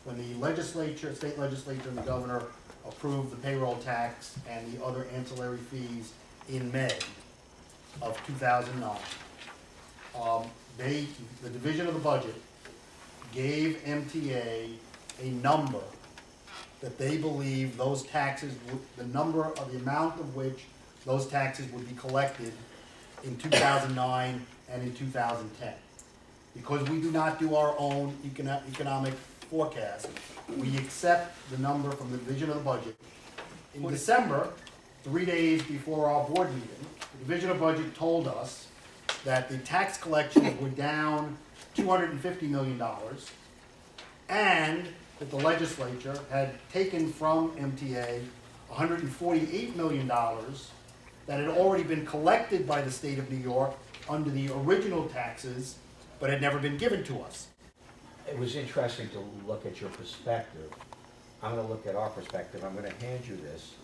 when the legislature, state legislature and the governor approved the payroll tax and the other ancillary fees in May of 2009. The division of the budget gave MTA a number that they believe those taxes, the amount of which those taxes would be collected in 2009 and in 2010. Because we do not do our own economic forecast, we accept the number from the division of the budget. In December, 3 days before our board meeting, the division of budget told us that the tax collections were down $250 million, and that the legislature had taken from MTA $148 million that had already been collected by the state of New York under the original taxes, but had never been given to us. It was interesting to look at your perspective. I'm going to look at our perspective. I'm going to hand you this.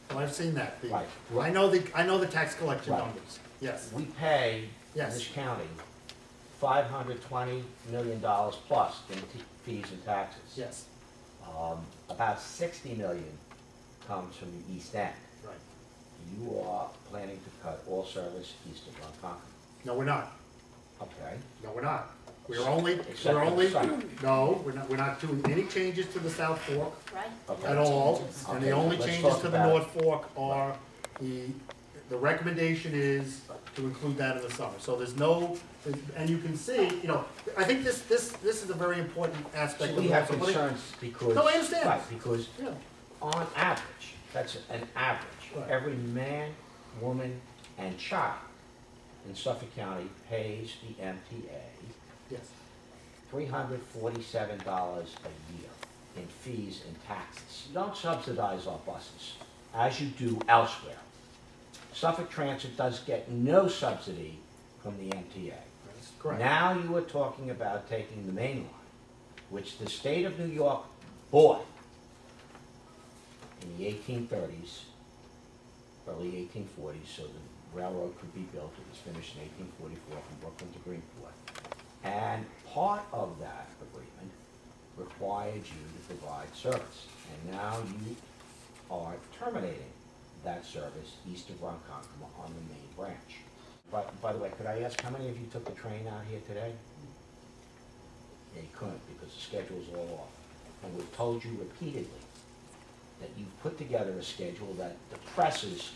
Well, I've seen that. Right. I know the tax collection Right. numbers. Yes. We pay Yes. in this county $520 million plus in fees and taxes. Yes. About $60 million comes from the East End. Right. You are planning to cut all service east of Ronkonkoma. No, we're not. Okay. No, we're not. Except for the site. No, we're not doing any changes to the South Fork Right. Okay. at all. Changes. And Okay, the only let's changes talk to the about- North Fork are the recommendation is to include that in the summer. So there's no, and you can see, you know, I think this is a very important aspect So of we the have so let me- concerns because... No, I understand. Right, because Yeah. on average, that's an average, Right. every man, woman, and child in Suffolk County pays the MTA Yes. $347 a year in fees and taxes. You don't subsidize our buses, as you do elsewhere. Suffolk Transit does get no subsidy from the MTA. That's correct. Now you are talking about taking the main line, which the state of New York bought in the 1830s, early 1840s, so the railroad could be built. It was finished in 1844 from Brooklyn to Greenport. And part of that agreement required you to provide service. And now you are terminating that service east of Ronkonkoma on the main branch. By the way, could I ask how many of you took the train out here today? Yeah, you couldn't because the schedule's all off. And we've told you repeatedly that you've put together a schedule that depresses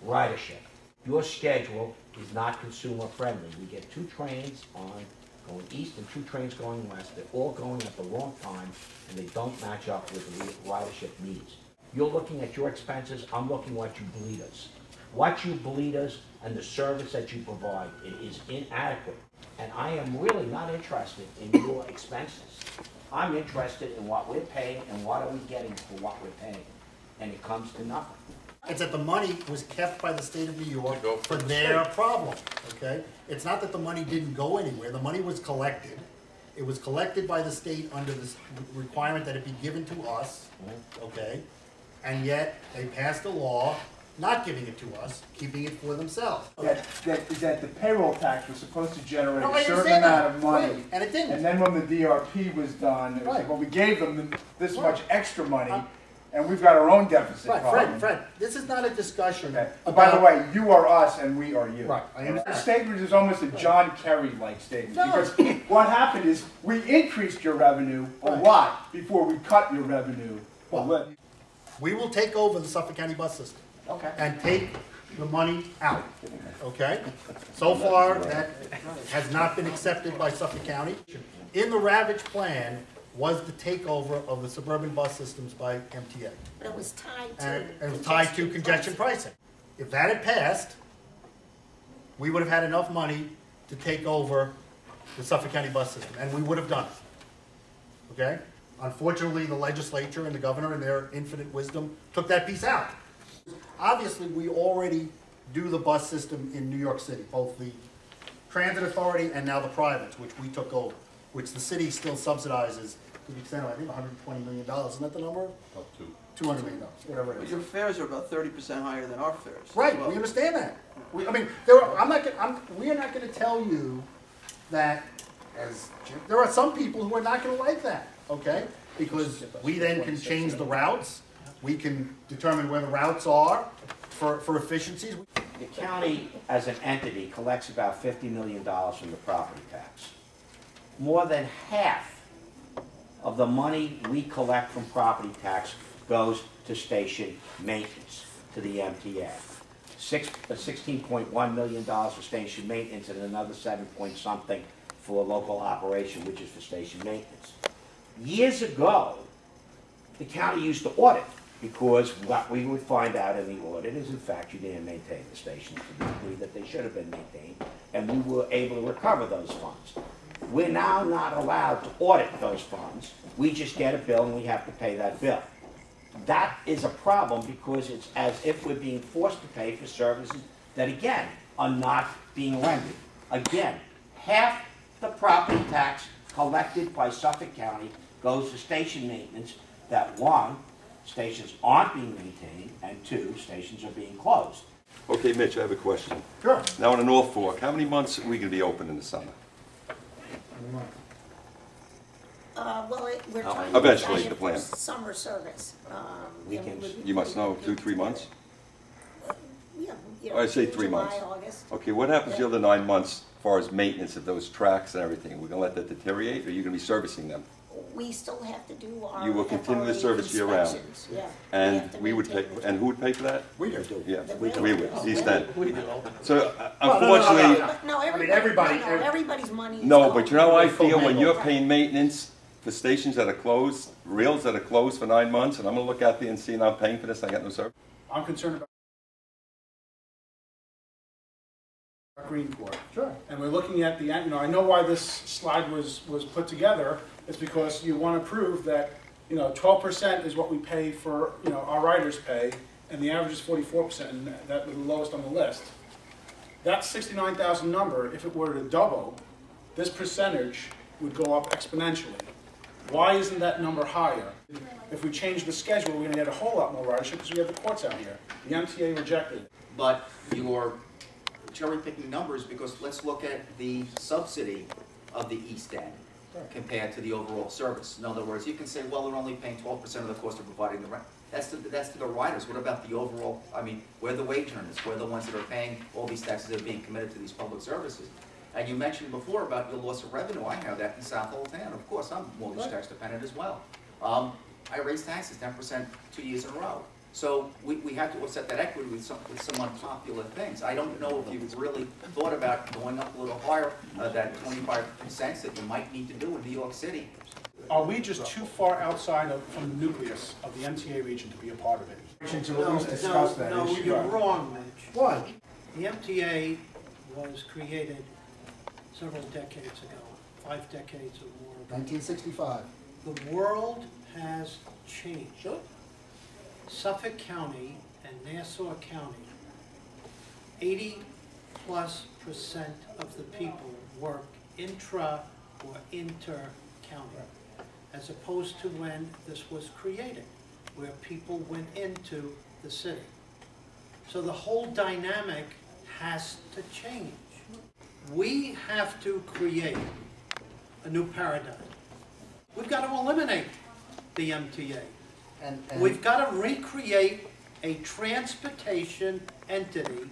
ridership. Your schedule is not consumer friendly. We get 2 trains going east and 2 trains going west. They're all going at the wrong time and they don't match up with the ridership needs. You're looking at your expenses, I'm looking what you bleed us. What you bleed us and the service that you provide, it is inadequate. And I am really not interested in your expenses. I'm interested in what we're paying and what are we getting for what we're paying. And it comes to nothing. It's that the money was kept by the state of New York for their problem, okay? It's not that the money didn't go anywhere. The money was collected. It was collected by the state under this requirement that it be given to us, okay? And yet, they passed a law not giving it to us, keeping it for themselves. That the payroll tax was supposed to generate No, I a certain understand that. amount of money. Right, and it didn't. And then when the DRP was done, it was, Right. well, we gave them this Right. much extra money, and we've got our own deficit Right, problem. Fred, this is not a discussion Okay. about... By the way, you are us and we are you. Right, I The understand. statement is almost a John Kerry-like statement. No. Because what happened is, we increased your revenue a Right. lot before we cut your revenue a Well, little. We will take over the Suffolk County bus system Okay. and take the money out, okay? So far, that has not been accepted by Suffolk County. In the Ravage plan was the takeover of the suburban bus systems by MTA. But it was tied to. And it was tied to congestion pricing. If that had passed, we would have had enough money to take over the Suffolk County bus system, and we would have done it, okay? Unfortunately, the legislature and the governor, in their infinite wisdom, took that piece out. Obviously, we already do the bus system in New York City, both the transit authority and now the privates, which we took over, which the city still subsidizes to the extent of, I think, $120 million. Isn't that the number? Up to. $200 million, whatever it But is. your fares are about 30% higher than our fares. as Right, well. we understand that. We are not going to tell you that as there are some people who are not gonna like that, okay? Because we then can change the routes, we can determine where the routes are for efficiencies. The county, as an entity, collects about $50 million from the property tax. More than half of the money we collect from property tax goes to station maintenance, to the MTA. $16.1 million for station maintenance and another 7 point something for local operation, which is for station maintenance. Years ago, the county used to audit, because what we would find out in the audit is, in fact, you didn't maintain the stations to the degree that they should have been maintained, and we were able to recover those funds. We're now not allowed to audit those funds. We just get a bill and we have to pay that bill. That is a problem, because it's as if we're being forced to pay for services that, again, are not being rendered. Again, half the property tax collected by Suffolk County goes to station maintenance that, one, stations aren't being maintained, and two, stations are being closed. Okay, Mitch, I have a question. Sure. Now on the North Fork, how many months are we going to be open in the summer? Well, we're Oh, trying to eventually, design the it plan. for summer service. Weekends. You must know, 2-3 months? Yeah, I'd say 3 months. July, August. Okay, what happens the other 9 months as far as maintenance of those tracks and everything? We're going to let that deteriorate, or are you going to be servicing them? We still have to do our You will continue the FRA service year-round. inspections, yeah. And we would pay, and who would pay for that? We do. Yeah, The we railroad. would, East End. We do. So no, unfortunately, But no, everybody- everybody's money is no, gone. but you know how I feel when you're Right. paying maintenance for stations that are closed, rails that are closed for 9 months, and I'm going to look out there and see, and I'm paying for this, I got no service? I'm concerned about Greenport. Sure. And we're looking at the, I know why this slide was put together. It's because you want to prove that, 12% is what we pay for, our riders pay, and the average is 44%, and that was the lowest on the list. That 69,000 number, if it were to double, this percentage would go up exponentially. Why isn't that number higher? If we change the schedule, we're going to get a whole lot more ridership because we have the courts out here. The MTA rejected it. But you're cherry picking numbers, because let's look at the subsidy of the East End compared to the overall service. In other words, you can say, well, they're only paying 12% of the cost of providing the rent. That's to the riders. What about the overall? I mean, we're the wage earners. We're the ones that are paying all these taxes that are being committed to these public services. And you mentioned before about your loss of revenue. I have that in South Old Town. Of course, I'm mortgage tax dependent as well. I raised taxes 10% 2 years in a row. So we have to offset that equity with some unpopular things. I don't know if you've really thought about going up a little higher, that 25 cents that you might need to do in New York City. Are we just too far outside from the nucleus of the MTA region to be a part of it? To at least discuss that No, issue. you're wrong, Mitch. Why? The MTA was created several decades ago, 5 decades or more ago. 1965. The world has changed. Sure. Suffolk County and Nassau County, 80+% of the people work intra or inter-county, as opposed to when this was created, where people went into the city. So the whole dynamic has to change. We have to create a new paradigm. We've got to eliminate the MTA. And We've got to recreate a transportation entity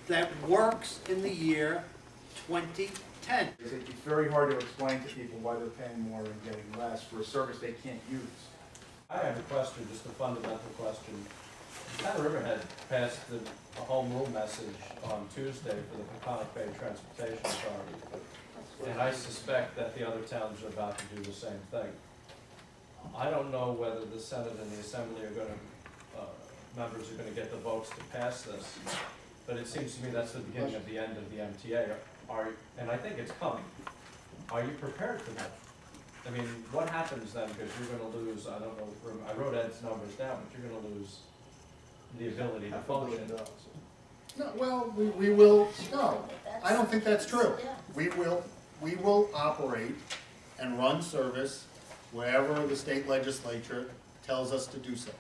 that works in the year 2010. It's very hard to explain to people why they're paying more and getting less for a service they can't use. I have a question, just a fundamental question. The town of Riverhead passed a home rule message on Tuesday for the Peconic Bay Transportation Authority. And I suspect that the other towns are about to do the same thing. I don't know whether the Senate and the Assembly are going to, members are going to get the votes to pass this, but it seems to me that's the beginning of the end of the MTA. And I think it's coming. Are you prepared for that? I mean, what happens then? Because you're going to lose, I don't know, I wrote Ed's numbers down, but you're going to lose the ability to function. no, well, we will. No, I don't think that's true. We will operate and run service wherever the state legislature tells us to do so.